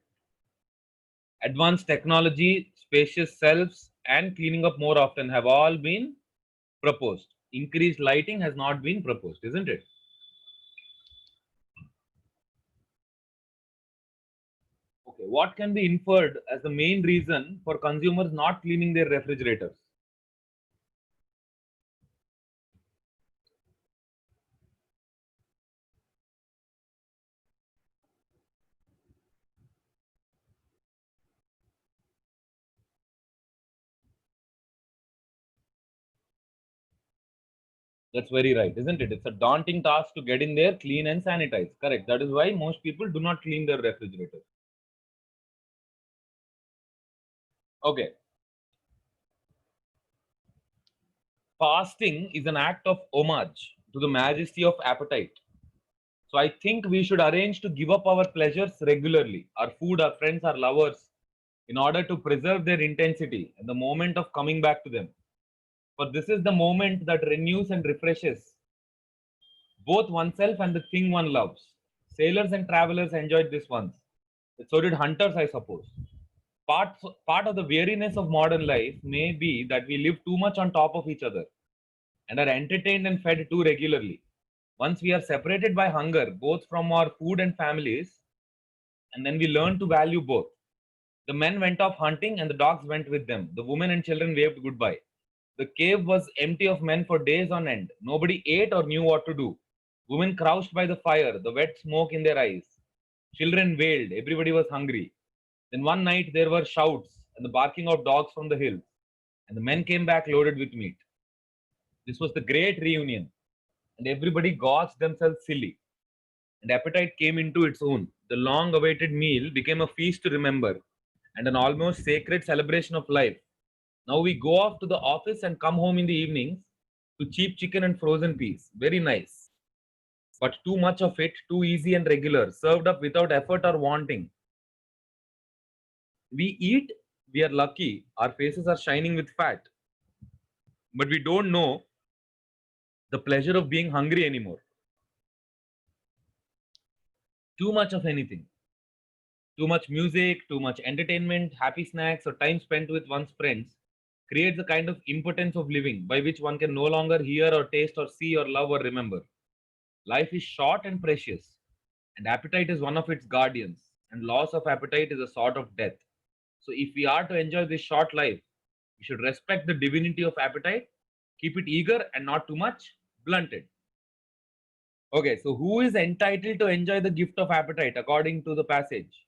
Advanced technology, spacious shelves, and cleaning up more often have all been proposed. Increased lighting has not been proposed, isn't it? Okay, what can be inferred as the main reason for consumers not cleaning their refrigerators? That's very right, isn't it? It's a daunting task to get in there, clean and sanitize. Correct. That is why most people do not clean their refrigerators. Okay. Fasting is an act of homage to the majesty of appetite. So I think we should arrange to give up our pleasures regularly, our food, our friends, our lovers, in order to preserve their intensity and the moment of coming back to them. For this is the moment that renews and refreshes both oneself and the thing one loves. Sailors and travelers enjoyed this once. So did hunters, I suppose. Part, part of the weariness of modern life may be that we live too much on top of each other and are entertained and fed too regularly. Once we are separated by hunger, both from our food and families, and then we learn to value both. The men went off hunting and the dogs went with them. The women and children waved goodbye. The cave was empty of men for days on end. Nobody ate or knew what to do. Women crouched by the fire, the wet smoke in their eyes. Children wailed. Everybody was hungry. Then one night there were shouts and the barking of dogs from the hills, and the men came back loaded with meat. This was the great reunion, and everybody gorged themselves silly, and appetite came into its own. The long awaited meal became a feast to remember and an almost sacred celebration of life. Now we go off to the office and come home in the evenings to cheap chicken and frozen peas. Very nice. But too much of it, too easy and regular, served up without effort or wanting. We eat, we are lucky, our faces are shining with fat, but we don't know the pleasure of being hungry anymore. Too much of anything. Too much music, too much entertainment, happy snacks, or time spent with one's friends creates a kind of impotence of living by which one can no longer hear or taste or see or love or remember. Life is short and precious, and appetite is one of its guardians, and loss of appetite is a sort of death. So, if we are to enjoy this short life, we should respect the divinity of appetite, keep it eager and not too much blunted. Okay, so who is entitled to enjoy the gift of appetite according to the passage?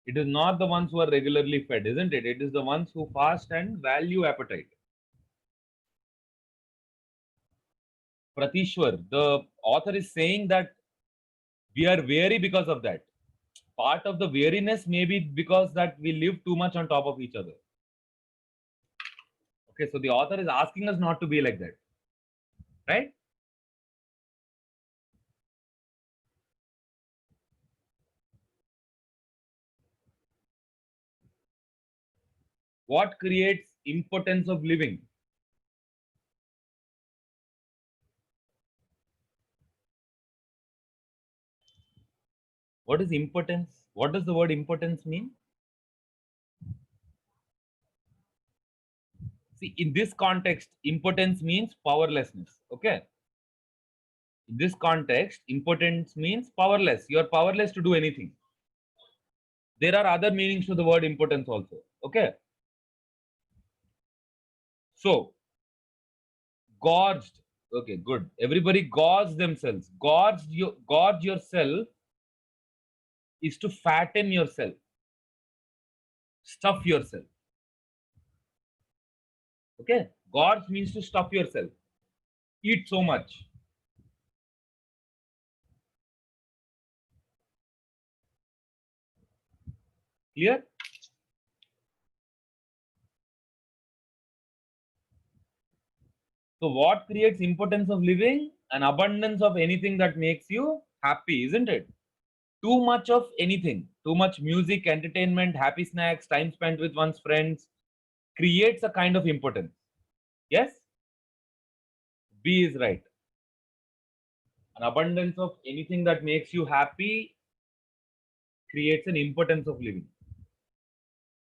It is not the ones who are regularly fed, isn't it? It is the ones who fast and value appetite. Pratishwar, the author is saying that we are weary because of that. Part of the weariness may be because that we live too much on top of each other. Okay, so the author is asking us not to be like that, right? What creates impotence of living? What is impotence? What does the word impotence mean? See, in this context, impotence means powerlessness. Okay. In this context, impotence means powerless. You are powerless to do anything. There are other meanings to the word impotence also. Okay. So, gorged. Okay, good. Everybody gorge themselves. Gorge yourself is to fatten yourself, stuff yourself. Okay. Gorge means to stuff yourself. Eat so much. Clear? So, what creates impotence of living? An abundance of anything that makes you happy, isn't it? Too much of anything, too much music, entertainment, happy snacks, time spent with one's friends creates a kind of impotence. Yes? B is right. An abundance of anything that makes you happy creates an impotence of living.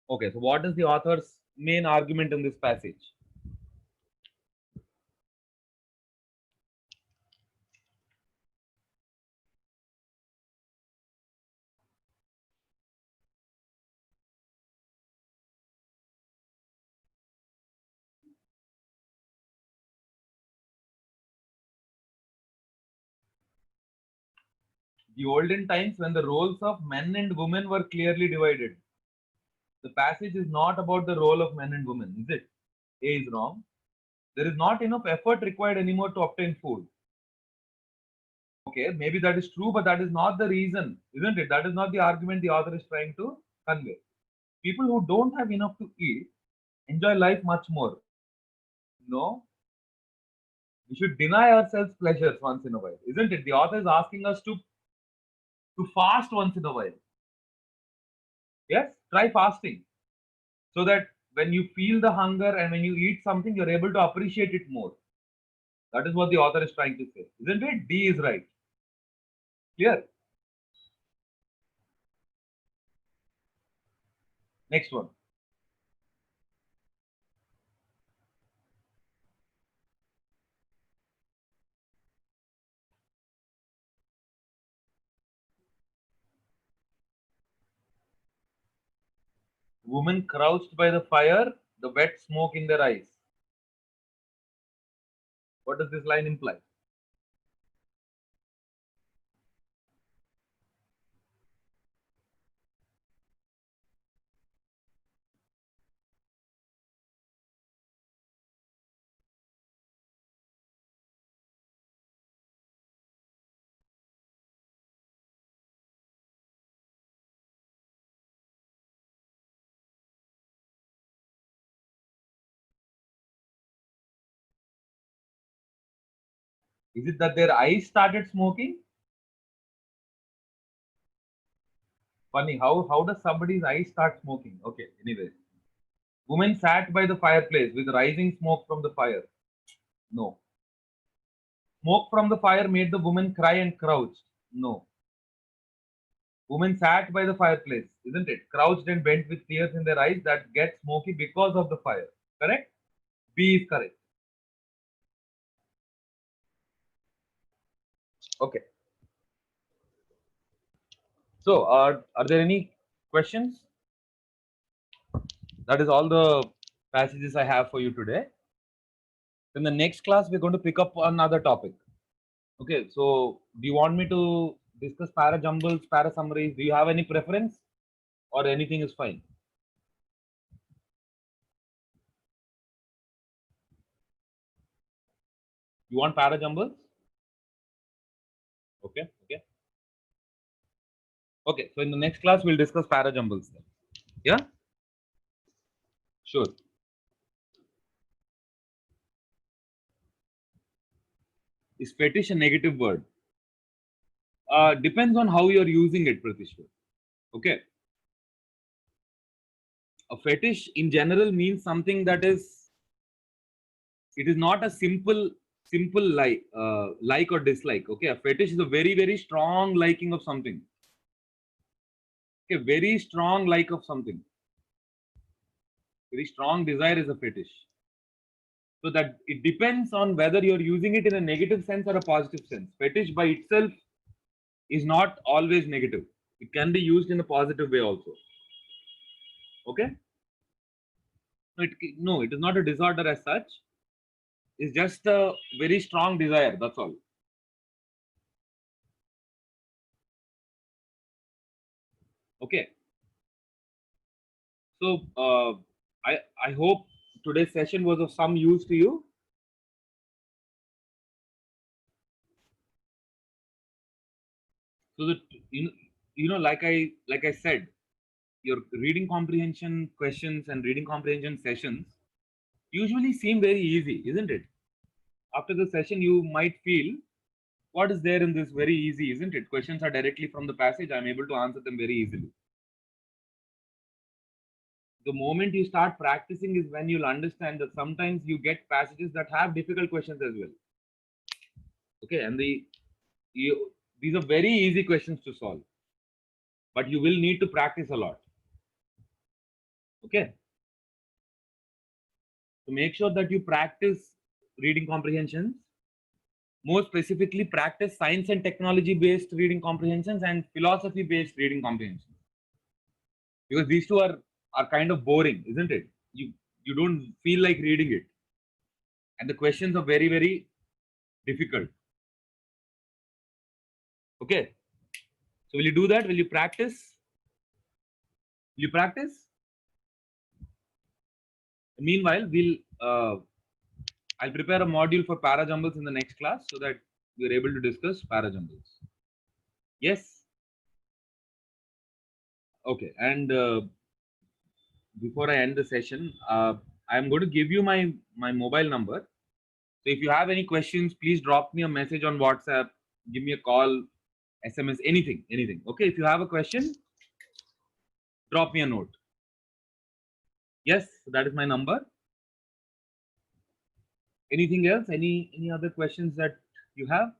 Okay, so what is the author's main argument in this passage? The olden times when the roles of men and women were clearly divided. The passage is not about the role of men and women, is it? A is wrong. There is not enough effort required anymore to obtain food. Okay, maybe that is true, but that is not the reason, isn't it? That is not the argument the author is trying to convey. People who don't have enough to eat enjoy life much more. No, we should deny ourselves pleasures once in a while, isn't it? The author is asking us to fast once in a while. Yes, try fasting so that when you feel the hunger and when you eat something, you're able to appreciate it more. That is what the author is trying to say, isn't it? D is right. Clear? Next one. Women crouched by the fire, the wet smoke in their eyes. What does this line imply? Is it that their eyes started smoking? Funny, how does somebody's eyes start smoking? Okay, anyway. Woman sat by the fireplace with rising smoke from the fire. No. Smoke from the fire made the woman cry and crouched. No. Woman sat by the fireplace, isn't it? Crouched and bent with tears in their eyes that get smoky because of the fire. Correct? B is correct. Okay. So, are there any questions? That is all the passages I have for you today. In the next class, we're going to pick up another topic. Okay, so do you want me to discuss para jumbles, para summaries? Do you have any preference or anything is fine? You want para jumbles? Okay, okay. Okay, so in the next class, we'll discuss para jumbles then. Yeah? Sure. Is fetish a negative word? Depends on how you're using it, Pratishwar. Okay. A fetish in general means something that is, it is not a simple like or dislike. Okay, a fetish is a very strong liking of something. Okay, very strong like of something. Very strong desire is a fetish. So that it depends on whether you're using it in a negative sense or a positive sense. Fetish by itself is not always negative. It can be used in a positive way also. Okay. No, it is not a disorder as such. It's just a very strong desire. That's all. Okay. So I hope today's session was of some use to you. So that like I said, your reading comprehension questions and reading comprehension sessions usually seem very easy, isn't it? After the session, you might feel, what is there in this very easy, isn't it? Questions are directly from the passage. I'm able to answer them very easily. The moment you start practicing is when you'll understand that sometimes you get passages that have difficult questions as well. Okay, and these are very easy questions to solve, but you will need to practice a lot. Okay, so make sure that you practice reading comprehensions. More specifically, practice science and technology based reading comprehensions and philosophy based reading comprehensions, because these two are kind of boring, isn't it? You don't feel like reading it, and the questions are very difficult. Okay, so will you do that? Will you practice? Will you practice? Meanwhile, I'll prepare a module for parajumbles in the next class so that we're able to discuss parajumbles. Yes. Okay, and before I end the session, I'm going to give you my mobile number. So if you have any questions, please drop me a message on WhatsApp, give me a call, SMS, anything. Okay, if you have a question, drop me a note. Yes, that is my number. Anything else? Any other questions that you have?